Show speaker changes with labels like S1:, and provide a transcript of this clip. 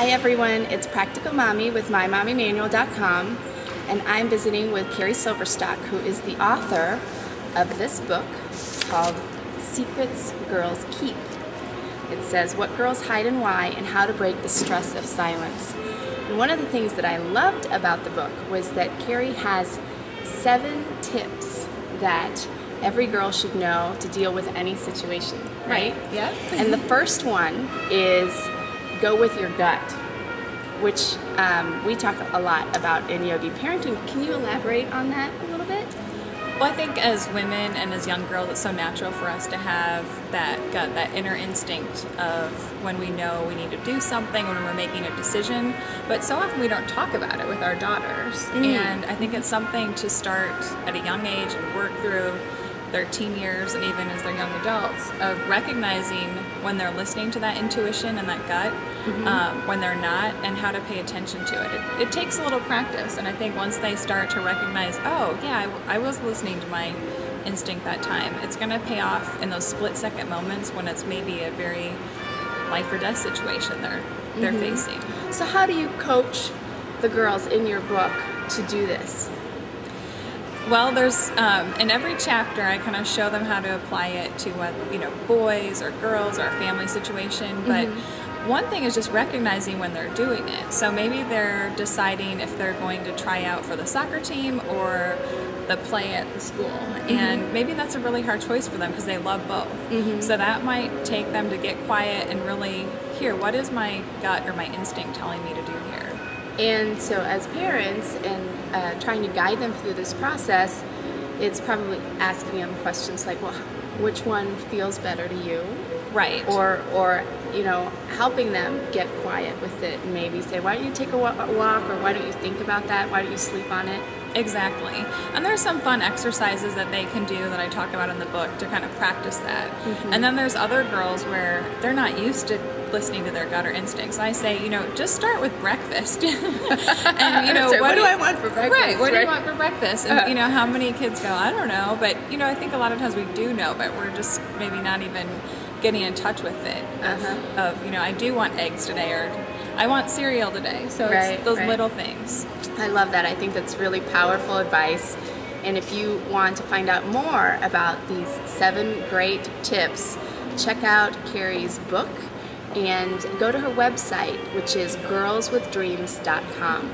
S1: Hi everyone, it's Practical Mommy with MyMommyManual.com, and I'm visiting with Carrie Silverstock, who is the author of this book called Secrets Girls Keep. It says what girls hide and why, and how to break the stress of silence. And one of the things that I loved about the book was that Carrie has 7 tips that every girl should know to deal with any situation, right?
S2: Yeah.
S1: And the first one is go with your gut, which we talk a lot about in Yogi Parenting. Can you elaborate on that a little bit?
S2: Well, I think as women and as young girls, it's so natural for us to have that gut, that inner instinct of when we know we need to do something, when we're making a decision, but so often we don't talk about it with our daughters. And I think it's something to start at a young age and work through their teen years and even as they're young adults, of recognizing when they're listening to that intuition and that gut, when they're not, and how to pay attention to it. It takes a little practice, and I think once they start to recognize, oh yeah, I was listening to my instinct that time, it's going to pay off in those split-second moments when it's maybe a very life or death situation they're facing.
S1: So how do you coach the girls in your book to do this?
S2: Well, there's in every chapter I kind of show them how to apply it to what, boys or girls or a family situation, but one thing is just recognizing when they're doing it. So maybe they're deciding if they're going to try out for the soccer team or the play at the school, and maybe that's a really hard choice for them because they love both. So that might take them to get quiet and really hear, what is my gut or my instinct telling me to do here?
S1: And so as parents and trying to guide them through this process, it's probably asking them questions like, well, which one feels better to you?
S2: Right.
S1: Or helping them get quiet with it, and maybe say, why don't you take a walk, or why don't you think about that? Why don't you sleep on it?
S2: Exactly. And there's some fun exercises that they can do that I talk about in the book to kind of practice that. And then there's other girls where they're not used to listening to their gut or instincts. I say, just start with breakfast. And
S1: so what do I want for breakfast?
S2: Right, what do you want for breakfast? And how many kids go, I don't know, but I think a lot of times we do know, but we're just maybe not even getting in touch with it. I do want eggs today, or I want cereal today. So it's those little things.
S1: I love that. I think that's really powerful advice. And if you want to find out more about these 7 great tips, check out Carrie's book and go to her website, which is girlswithdreams.com.